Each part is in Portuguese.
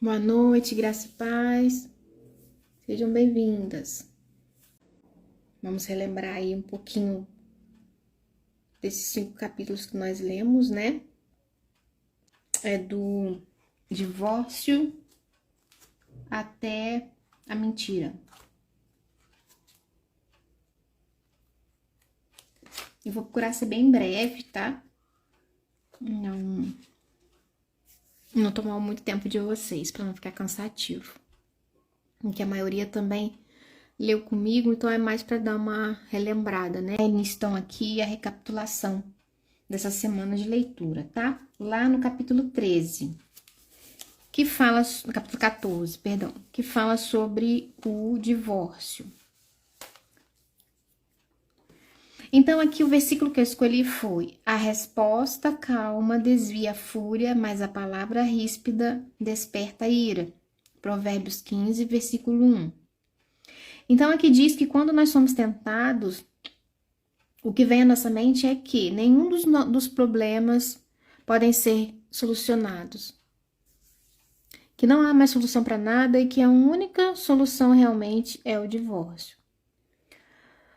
Boa noite, graça e paz. Sejam bem-vindas. Vamos relembrar aí um pouquinho desses 5 capítulos que nós lemos, né? É do divórcio até a mentira. Eu vou procurar ser bem breve, tá? Não tomar muito tempo de vocês, para não ficar cansativo. Porque a maioria também leu comigo, então é mais para dar uma relembrada, né? Estão aqui a recapitulação dessa semana de leitura, tá? Lá no capítulo 13, que fala, no capítulo 14, perdão, que fala sobre o divórcio. Então, aqui o versículo que eu escolhi foi: a resposta calma desvia a fúria, mas a palavra ríspida desperta a ira. Provérbios 15, versículo 1. Então, aqui diz que quando nós somos tentados, o que vem à nossa mente é que nenhum dos problemas podem ser solucionados. Que não há mais solução para nada e que a única solução realmente é o divórcio.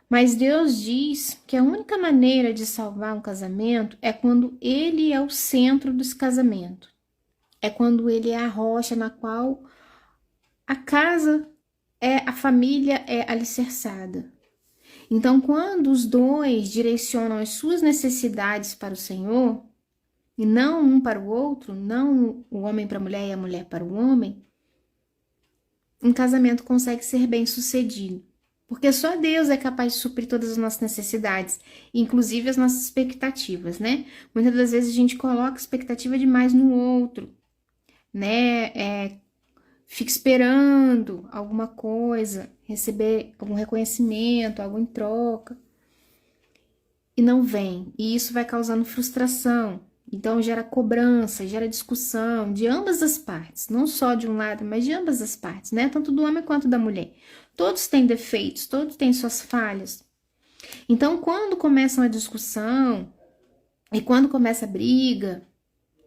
Mas Deus diz que a única maneira de salvar um casamento é quando ele é o centro desse casamento. É quando ele é a rocha na qual a casa a família é alicerçada. Então, quando os dois direcionam as suas necessidades para o Senhor, e não um para o outro, não o homem para a mulher e a mulher para o homem, um casamento consegue ser bem sucedido. Porque só Deus é capaz de suprir todas as nossas necessidades, inclusive as nossas expectativas, né? Muitas das vezes a gente coloca expectativa demais no outro, né? Fica esperando alguma coisa, receber algum reconhecimento, algo em troca, e não vem. E isso vai causando frustração. Então gera cobrança, gera discussão de ambas as partes, não só de um lado, mas de ambas as partes, né? Tanto do homem quanto da mulher. Todos têm defeitos, todos têm suas falhas. Então, quando começa uma discussão e quando começa a briga,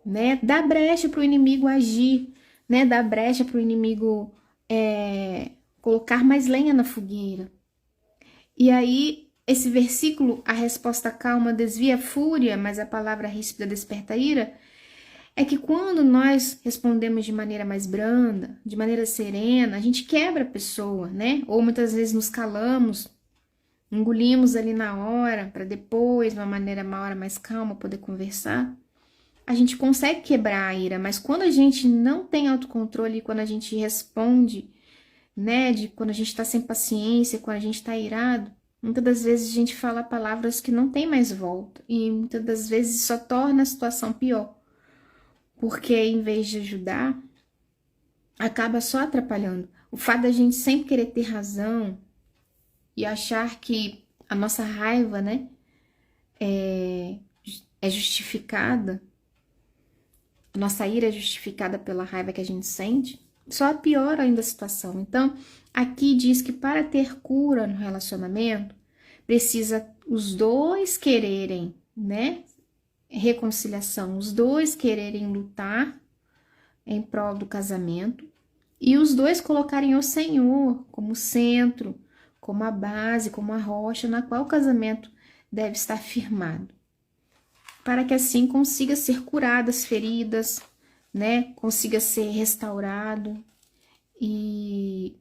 né? Dá brecha para o inimigo agir, né? Dá brecha para o inimigo colocar mais lenha na fogueira. E aí, esse versículo, a resposta calma desvia a fúria, mas a palavra ríspida desperta a ira, é que quando nós respondemos de maneira mais branda, de maneira serena, a gente quebra a pessoa, né? Ou muitas vezes nos calamos, engolimos ali na hora, para depois, de uma maneira uma hora mais calma, poder conversar. A gente consegue quebrar a ira, mas quando a gente não tem autocontrole, quando a gente responde, né? Quando a gente tá sem paciência, quando a gente tá irado, muitas das vezes a gente fala palavras que não tem mais volta. E muitas das vezes só torna a situação pior. Porque em vez de ajudar, acaba só atrapalhando. O fato da gente sempre querer ter razão e achar que a nossa raiva, né, é justificada, a nossa ira é justificada pela raiva que a gente sente, só piora ainda a situação. Então, aqui diz que para ter cura no relacionamento, precisa os dois quererem, né, reconciliação, os dois quererem lutar em prol do casamento e os dois colocarem o Senhor como centro, como a base, como a rocha na qual o casamento deve estar firmado. Para que assim consiga ser curado as feridas, né? Consiga ser restaurado e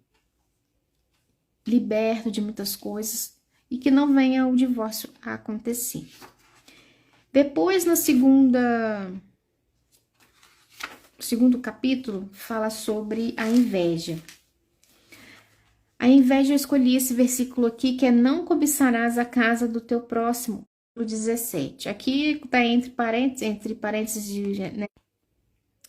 liberto de muitas coisas e que não venha o divórcio a acontecer. Depois, no segundo capítulo, fala sobre a inveja. A inveja, eu escolhi esse versículo aqui, que é: não cobiçarás a casa do teu próximo, no 17. Aqui tá entre parênteses, né?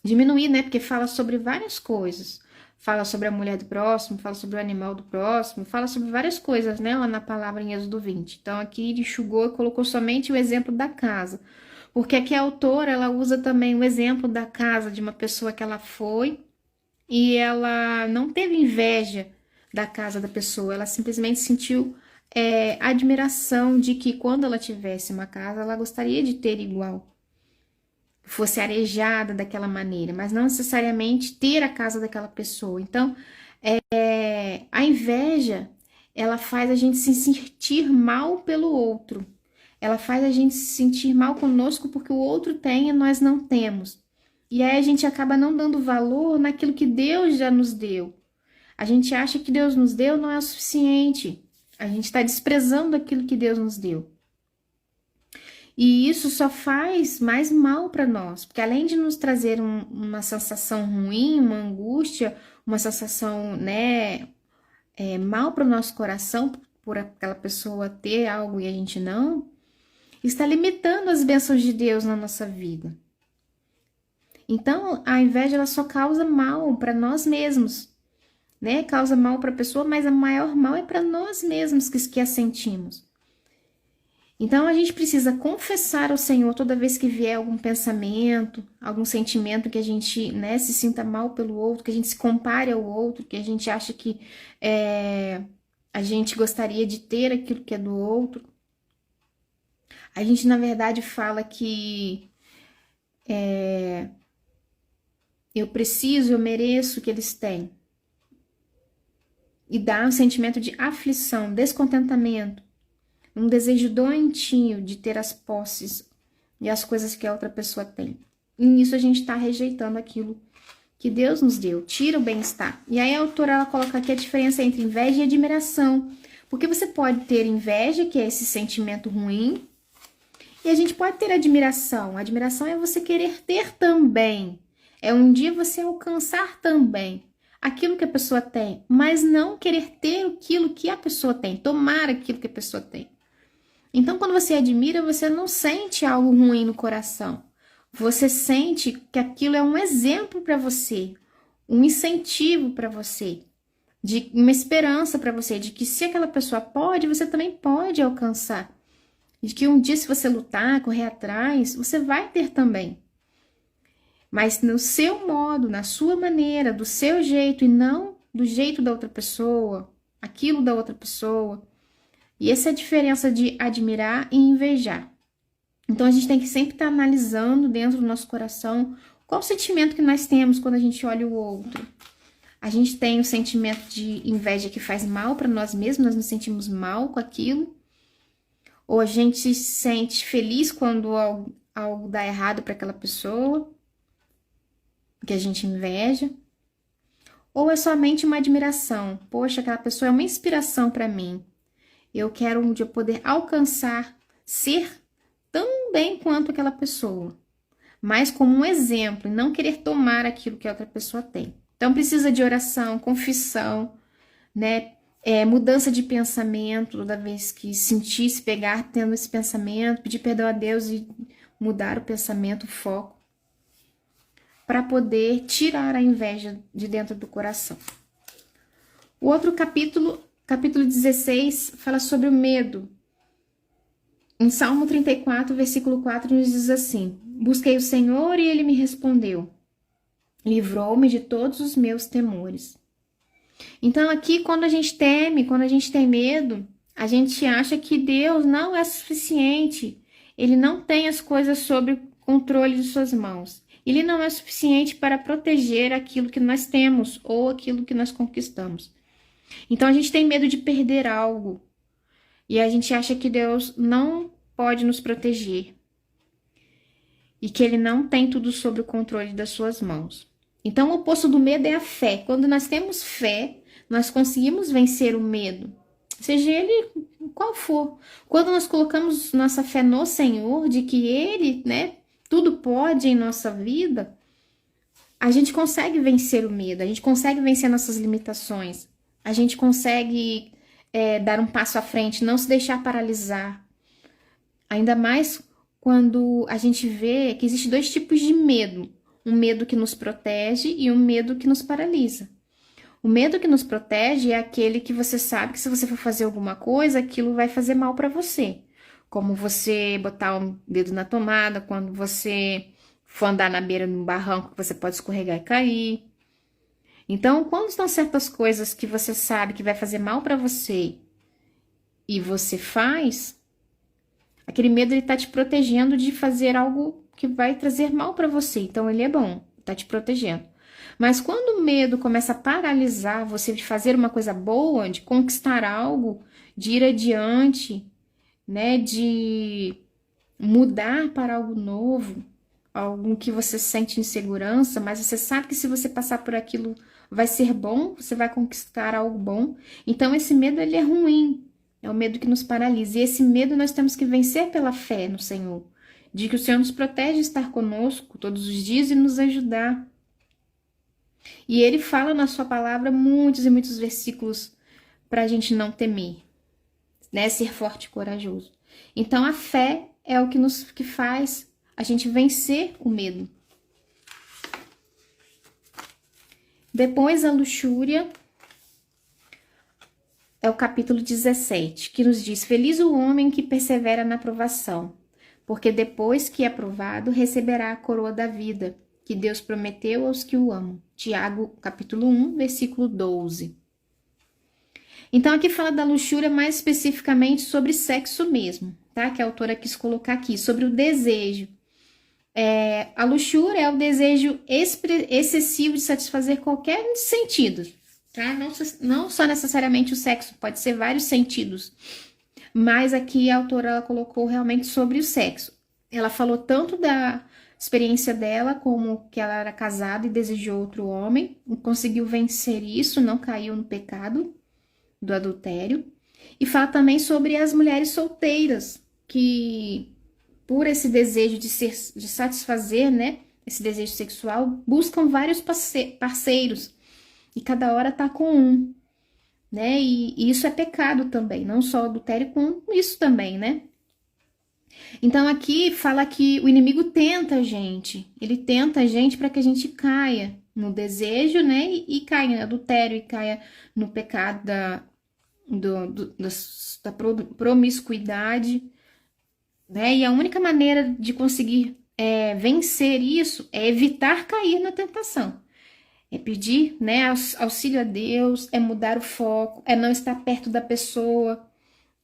Diminuir, né? Porque fala sobre várias coisas. Fala sobre a mulher do próximo, fala sobre o animal do próximo, fala sobre várias coisas, né? Lá na palavra em Êxodo 20. Então, aqui ele enxugou e colocou somente o exemplo da casa. Porque aqui a autora, ela usa também o exemplo da casa de uma pessoa que ela foi e ela não teve inveja da casa da pessoa, ela simplesmente sentiu admiração de que quando ela tivesse uma casa, ela gostaria de ter igual. fosse arejada daquela maneira, mas não necessariamente ter a casa daquela pessoa. Então, a inveja, ela faz a gente se sentir mal pelo outro. Ela faz a gente se sentir mal conosco porque o outro tem e nós não temos. E aí a gente acaba não dando valor naquilo que Deus já nos deu. A gente acha que Deus nos deu não é o suficiente. A gente está desprezando aquilo que Deus nos deu. E isso só faz mais mal para nós, porque além de nos trazer uma sensação ruim, uma angústia, uma sensação, né, mal para o nosso coração, por aquela pessoa ter algo e a gente não, está limitando as bênçãos de Deus na nossa vida. Então, a inveja ela só causa mal para nós mesmos, né? Causa mal para a pessoa, mas o maior mal é para nós mesmos que a sentimos. Então, a gente precisa confessar ao Senhor toda vez que vier algum pensamento, algum sentimento que a gente, né, se sinta mal pelo outro, que a gente se compare ao outro, que a gente acha que a gente gostaria de ter aquilo que é do outro. A gente, na verdade, fala que eu preciso, eu mereço o que eles têm. E dá um sentimento de aflição, descontentamento, um desejo doentio de ter as posses e as coisas que a outra pessoa tem. E nisso a gente está rejeitando aquilo que Deus nos deu, tira o bem-estar. E aí a autora ela coloca aqui a diferença entre inveja e admiração. Porque você pode ter inveja, que é esse sentimento ruim, e a gente pode ter admiração. A admiração é você querer ter também. É um dia você alcançar também aquilo que a pessoa tem, mas não querer ter aquilo que a pessoa tem, tomar aquilo que a pessoa tem. Então, quando você admira, você não sente algo ruim no coração. Você sente que aquilo é um exemplo para você, um incentivo para você, de uma esperança para você, de que se aquela pessoa pode, você também pode alcançar. De que um dia, se você lutar, correr atrás, você vai ter também. Mas no seu modo, na sua maneira, do seu jeito e não do jeito da outra pessoa, aquilo da outra pessoa. E essa é a diferença de admirar e invejar. Então a gente tem que sempre estar analisando dentro do nosso coração qual o sentimento que nós temos quando a gente olha o outro. A gente tem o sentimento de inveja que faz mal para nós mesmos, nós nos sentimos mal com aquilo. Ou a gente se sente feliz quando algo dá errado para aquela pessoa, que a gente inveja. Ou é somente uma admiração. Poxa, aquela pessoa é uma inspiração para mim. Eu quero um dia poder alcançar, ser tão bem quanto aquela pessoa. Mas como um exemplo, e não querer tomar aquilo que a outra pessoa tem. Então precisa de oração, confissão, né? Mudança de pensamento, toda vez que sentir, se pegar tendo esse pensamento, pedir perdão a Deus e mudar o pensamento, o foco, para poder tirar a inveja de dentro do coração. O outro capítulo 16, fala sobre o medo. Em Salmo 34, versículo 4, nos diz assim: busquei o Senhor e ele me respondeu, livrou-me de todos os meus temores. Então aqui, quando a gente teme, quando a gente tem medo, a gente acha que Deus não é suficiente. Ele não tem as coisas sob controle de suas mãos. Ele não é suficiente para proteger aquilo que nós temos ou aquilo que nós conquistamos. Então a gente tem medo de perder algo. E a gente acha que Deus não pode nos proteger. E que ele não tem tudo sob o controle das suas mãos. Então, o oposto do medo é a fé. Quando nós temos fé, nós conseguimos vencer o medo, seja ele qual for. Quando nós colocamos nossa fé no Senhor, de que Ele, né, tudo pode em nossa vida, a gente consegue vencer o medo, a gente consegue vencer nossas limitações, a gente consegue dar um passo à frente, não se deixar paralisar. Ainda mais quando a gente vê que existem dois tipos de medo. Um medo que nos protege e um medo que nos paralisa. O medo que nos protege é aquele que você sabe que se você for fazer alguma coisa, aquilo vai fazer mal para você. Como você botar o dedo na tomada, quando você for andar na beira de um barranco, você pode escorregar e cair. Então, quando estão certas coisas que você sabe que vai fazer mal para você e você faz, aquele medo ele tá te protegendo de fazer algo que vai trazer mal para você. Então, ele é bom, tá te protegendo. Mas quando o medo começa a paralisar você de fazer uma coisa boa, de conquistar algo, de ir adiante, né, de mudar para algo novo, algo que você sente insegurança, mas você sabe que se você passar por aquilo vai ser bom, você vai conquistar algo bom. Então esse medo ele é ruim, é o medo que nos paralisa. E esse medo nós temos que vencer pela fé no Senhor, de que o Senhor nos protege estar conosco todos os dias e nos ajudar. E ele fala na sua palavra muitos e muitos versículos para a gente não temer, né? Ser forte e corajoso. Então a fé é o que faz a gente vencer o medo. Depois a luxúria é o capítulo 17, que nos diz: feliz o homem que persevera na provação, porque depois que é aprovado, receberá a coroa da vida, que Deus prometeu aos que o amam. Tiago, capítulo 1, versículo 12. Então aqui fala da luxúria mais especificamente sobre sexo mesmo, tá? Que a autora quis colocar aqui, sobre o desejo. A luxúria é o desejo excessivo de satisfazer qualquer sentido, tá? Não só necessariamente o sexo, pode ser vários sentidos. Mas aqui a autora ela colocou realmente sobre o sexo. Ela falou tanto da experiência dela, como que ela era casada e desejou outro homem, e conseguiu vencer isso, não caiu no pecado do adultério. E fala também sobre as mulheres solteiras, que por esse desejo de satisfazer, né, esse desejo sexual, buscam vários parceiros, e cada hora tá com um, né, e isso é pecado também, não só adultério, com isso também, né. Então aqui fala que o inimigo tenta a gente, ele tenta a gente para que a gente caia no desejo, né, e caia no adultério, e caia no pecado da promiscuidade, né? E a única maneira de conseguir vencer isso é evitar cair na tentação. É pedir, né, auxílio a Deus, é mudar o foco, é não estar perto da pessoa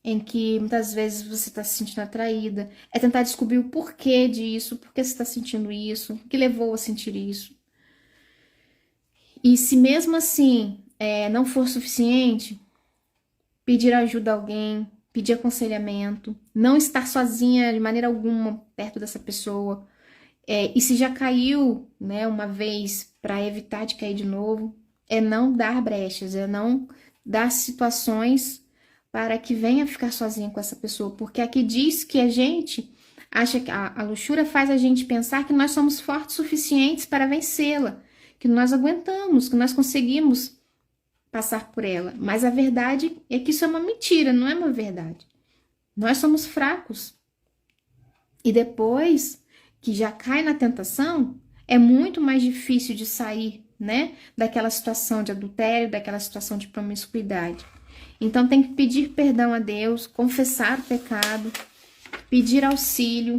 em que muitas vezes você está se sentindo atraída, é tentar descobrir o porquê disso, por que você está sentindo isso, o que levou a sentir isso. E se mesmo assim não for suficiente, pedir ajuda a alguém, pedir aconselhamento, não estar sozinha de maneira alguma perto dessa pessoa. E se já caiu, né, uma vez, para evitar de cair de novo, é não dar brechas, é não dar situações para que venha ficar sozinha com essa pessoa, porque aqui diz que a gente acha que a luxúria faz a gente pensar que nós somos fortes o suficientes para vencê-la, que nós aguentamos, que nós conseguimos passar por ela. Mas a verdade é que isso é uma mentira, não é uma verdade. Nós somos fracos. E depois que já cai na tentação, é muito mais difícil de sair, né, daquela situação de adultério, daquela situação de promiscuidade. Então tem que pedir perdão a Deus, confessar o pecado, pedir auxílio,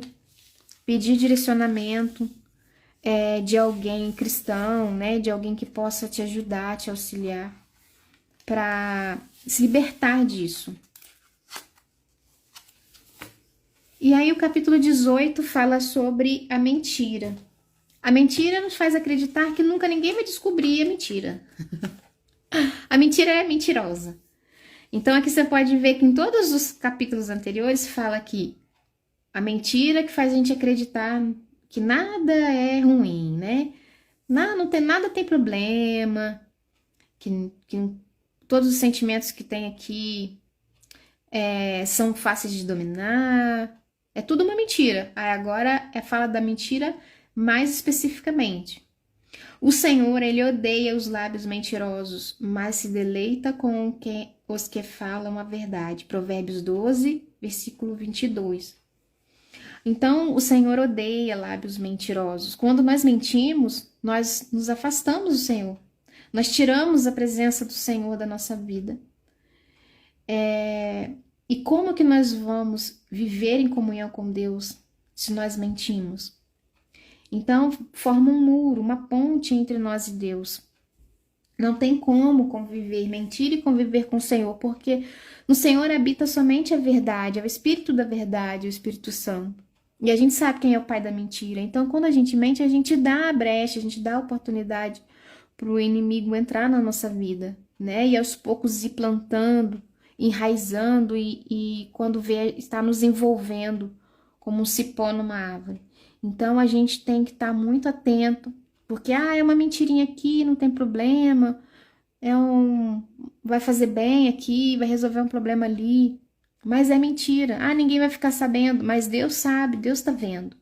pedir direcionamento de alguém cristão, né, de alguém que possa te ajudar, te auxiliar, para se libertar disso. E aí o capítulo 18 fala sobre a mentira. A mentira nos faz acreditar que nunca ninguém vai descobrir a mentira. A mentira é mentirosa. Então aqui você pode ver que em todos os capítulos anteriores fala que a mentira que faz a gente acreditar que nada é ruim, né? Nada tem problema, que todos os sentimentos que tem aqui são fáceis de dominar. É tudo uma mentira. Aí agora fala da mentira mais especificamente. O Senhor, ele odeia os lábios mentirosos, mas se deleita com os que falam a verdade. Provérbios 12, versículo 22. Então, o Senhor odeia lábios mentirosos. Quando nós mentimos, nós nos afastamos do Senhor. Nós tiramos a presença do Senhor da nossa vida. E como que nós vamos viver em comunhão com Deus se nós mentimos? Então, forma um muro, uma ponte entre nós e Deus. Não tem como conviver, mentir e conviver com o Senhor, porque no Senhor habita somente a verdade, é o Espírito da verdade, o Espírito Santo. E a gente sabe quem é o pai da mentira. Então, quando a gente mente, a gente dá a brecha, a gente dá a oportunidade para o inimigo entrar na nossa vida, né? E aos poucos ir plantando, enraizando e quando vê, está nos envolvendo como um cipó numa árvore. Então, a gente tem que estar muito atento, porque, é uma mentirinha aqui, não tem problema, vai fazer bem aqui, vai resolver um problema ali. Mas é mentira. Ninguém vai ficar sabendo, mas Deus sabe, Deus tá vendo.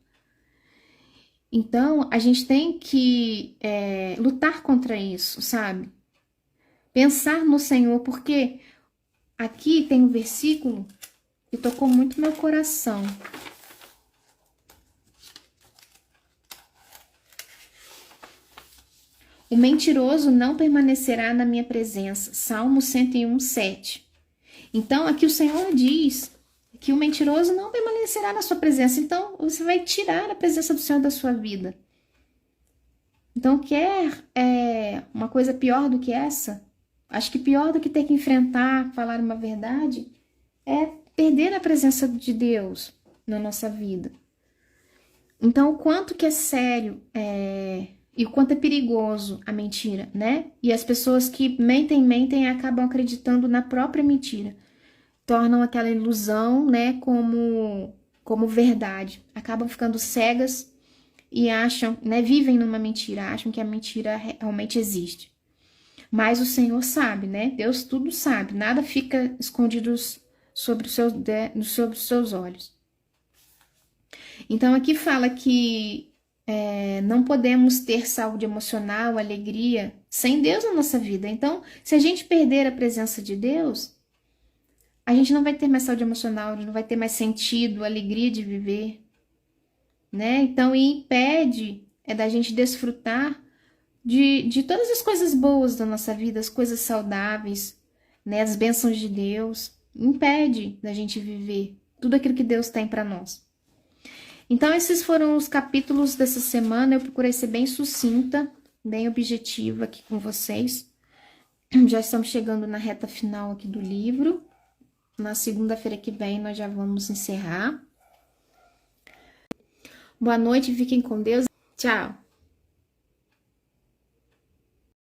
Então, a gente tem que lutar contra isso, sabe? Pensar no Senhor, porque aqui tem um versículo que tocou muito meu coração. O mentiroso não permanecerá na minha presença. Salmo 101, 7. Então, aqui o Senhor diz que o mentiroso não permanecerá na sua presença. Então, você vai tirar a presença do Senhor da sua vida. Então, quer uma coisa pior do que essa? Acho que pior do que ter que enfrentar, falar uma verdade, é perder a presença de Deus na nossa vida. Então, o quanto que é sério e o quanto é perigoso a mentira, né? E as pessoas que mentem e acabam acreditando na própria mentira. Tornam aquela ilusão, né, como verdade. Acabam ficando cegas e acham, né, vivem numa mentira, acham que a mentira realmente existe. Mas o Senhor sabe, né? Deus tudo sabe, nada fica escondido sobre os seus olhos. Então aqui fala que não podemos ter saúde emocional, alegria, sem Deus na nossa vida. Então, se a gente perder a presença de Deus, a gente não vai ter mais saúde emocional, a gente não vai ter mais sentido, alegria de viver, né? Então, e impede da gente desfrutar de todas as coisas boas da nossa vida, as coisas saudáveis, né? As bênçãos de Deus, impede da gente viver tudo aquilo que Deus tem para nós. Então, esses foram os capítulos dessa semana. Eu procurei ser bem sucinta, bem objetiva aqui com vocês. Já estamos chegando na reta final aqui do livro. Na segunda-feira que vem nós já vamos encerrar. Boa noite, fiquem com Deus. Tchau!